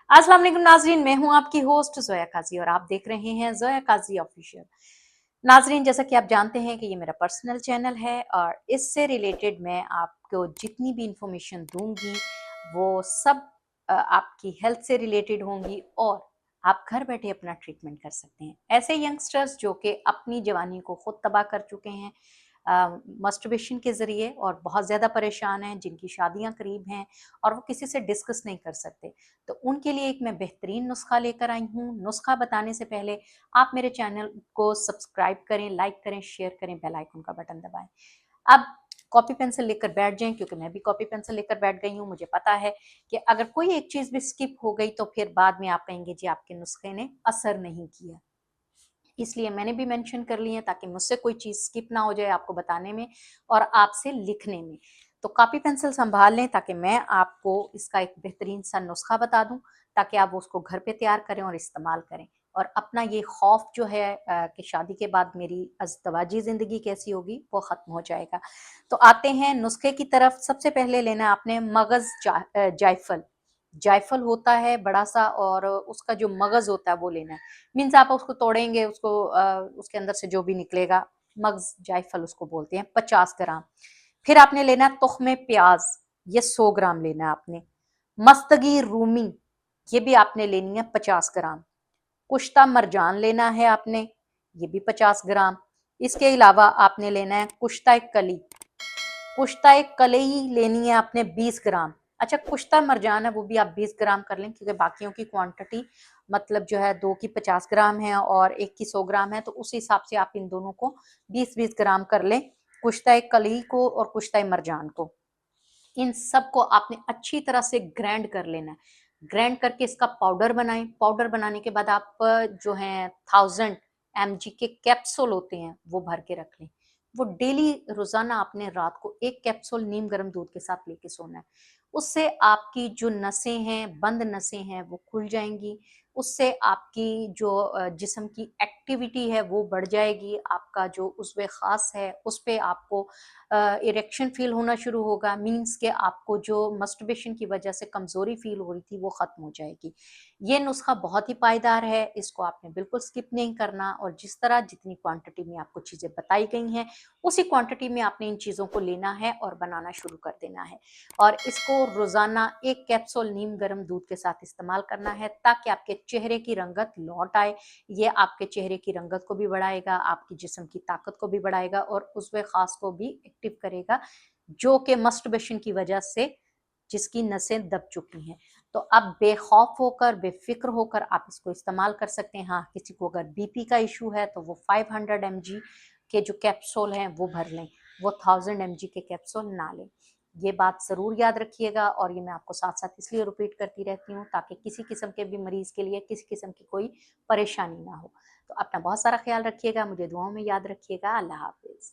अस्सलाम वालेकुम नाजरीन, मैं हूं आपकी होस्ट जोया काजी और आप देख रहे हैं जोया काजी ऑफिशियल। नाजरीन, जैसा कि आप जानते हैं कि ये मेरा पर्सनल चैनल है और इससे रिलेटेड मैं आपको जितनी भी इंफॉर्मेशन दूंगी वो सब आपकी हेल्थ से रिलेटेड होंगी और आप घर बैठे अपना ट्रीटमेंट कर सकते हैं। ऐसे यंगस्टर्स जो कि अपनी जवानी को खुद तबाह कर चुके हैं मस्टरबेशन के ज़रिए और बहुत ज़्यादा परेशान हैं, जिनकी शादियां करीब हैं और वो किसी से डिस्कस नहीं कर सकते, तो उनके लिए एक मैं बेहतरीन नुस्खा लेकर आई हूँ। नुस्खा बताने से पहले आप मेरे चैनल को सब्सक्राइब करें, लाइक करें, शेयर करें, बेल आइकन का बटन दबाएं। अब कॉपी पेंसिल लेकर बैठ जाएं, क्योंकि मैं भी कॉपी पेंसिल लेकर बैठ गई हूँ। मुझे पता है कि अगर कोई एक चीज़ भी स्किप हो गई तो फिर बाद में आप कहेंगे जी आपके नुस्खे ने असर नहीं किया, इसलिए मैंने भी मेंशन कर ली है ताकि मुझसे कोई चीज़ स्किप ना हो जाए आपको बताने में और आपसे लिखने में। तो कॉपी पेंसिल संभाल लें ताकि मैं आपको इसका एक बेहतरीन सा नुस्खा बता दूं, ताकि आप उसको घर पे तैयार करें और इस्तेमाल करें और अपना ये खौफ जो है कि शादी के बाद मेरी अज़दवाजी ज़िंदगी कैसी होगी वो ख़त्म हो जाएगा। तो आते हैं नुस्खे की तरफ। सबसे पहले लेना है आपने मगज़ जायफल। जायफल होता है बड़ा सा और उसका जो मगज़ होता है वो लेना है। मीन्स आप उसको तोड़ेंगे, उसको उसके अंदर से जो भी निकलेगा, मगज जायफल उसको बोलते हैं, 50 ग्राम। फिर आपने लेना है तुख्मे प्याज, ये 100 ग्राम लेना है आपने। मस्तगी रूमी, ये भी आपने लेनी है 50 ग्राम। कुश्ता मरजान लेना है आपने, ये भी 50 ग्राम। इसके अलावा आपने लेना है कुश्ता कली। कुश्ता कलई लेनी है आपने 20 ग्राम। अच्छा, कुश्ता मरजान है वो भी आप 20 ग्राम कर लें, क्योंकि बाकियों की क्वांटिटी मतलब जो है दो की 50 ग्राम है और एक की 100 ग्राम है, तो उस हिसाब से आप इन दोनों को 20-20 ग्राम कर लें, कुश्ता कलई को और कुश्ता मरजान को। इन सब को आपने अच्छी तरह से ग्राइंड कर लेना है। ग्राइंड करके इसका पाउडर बनाएं। पाउडर बनाने के बाद आप जो है 1000 mg के कैप्सूल होते हैं वो भर के रख लें। वो डेली रोजाना आपने रात को एक कैप्सूल नीम गर्म दूध के साथ लेके सोना है। उससे आपकी जो नसें हैं, बंद नसें हैं, वो खुल जाएंगी। उससे आपकी जो जिस्म की एक्टिविटी है वो बढ़ जाएगी। आपका जो उज़्व खास है उस पे आपको इरेक्शन फील होना शुरू होगा। मीन्स के आपको जो मस्टरबेशन की वजह से कमज़ोरी फील हो रही थी वो ख़त्म हो जाएगी। ये नुस्खा बहुत ही पायदार है, इसको आपने बिल्कुल स्किप नहीं करना और जिस तरह जितनी क्वांटिटी में आपको चीज़ें बताई गई हैं उसी क्वांटिटी में आपने इन चीज़ों को लेना है और बनाना शुरू कर देना है। और इसको रोज़ाना एक कैप्सूल नीम गर्म दूध के साथ इस्तेमाल करना है ताकि आपके चेहरे की रंगत लौट आए। ये आपके चेहरे की रंगत को भी बढ़ाएगा, आपकी जिस्म की ताकत को भी बढ़ाएगा और उज़्व ख़ास को भी एक्टिव करेगा, जो कि मस्टरबेशन की वजह से जिसकी नसें दब चुकी हैं। तो अब बेखौफ होकर, बेफिक्र होकर आप इसको इस्तेमाल कर सकते हैं। हाँ, किसी को अगर बीपी का इशू है तो वो 500 mg के जो कैप्सूल हैं वो भर लें, वो 1000 mg के कैप्सूल ना लें। ये बात ज़रूर याद रखिएगा और ये मैं आपको साथ साथ इसलिए रिपीट करती रहती हूँ ताकि किसी किस्म के भी मरीज़ के लिए किसी किस्म की कोई परेशानी ना हो। तो अपना बहुत सारा ख्याल रखिएगा, मुझे दुआओं में याद रखिएगा। अल्लाह हाफिज़।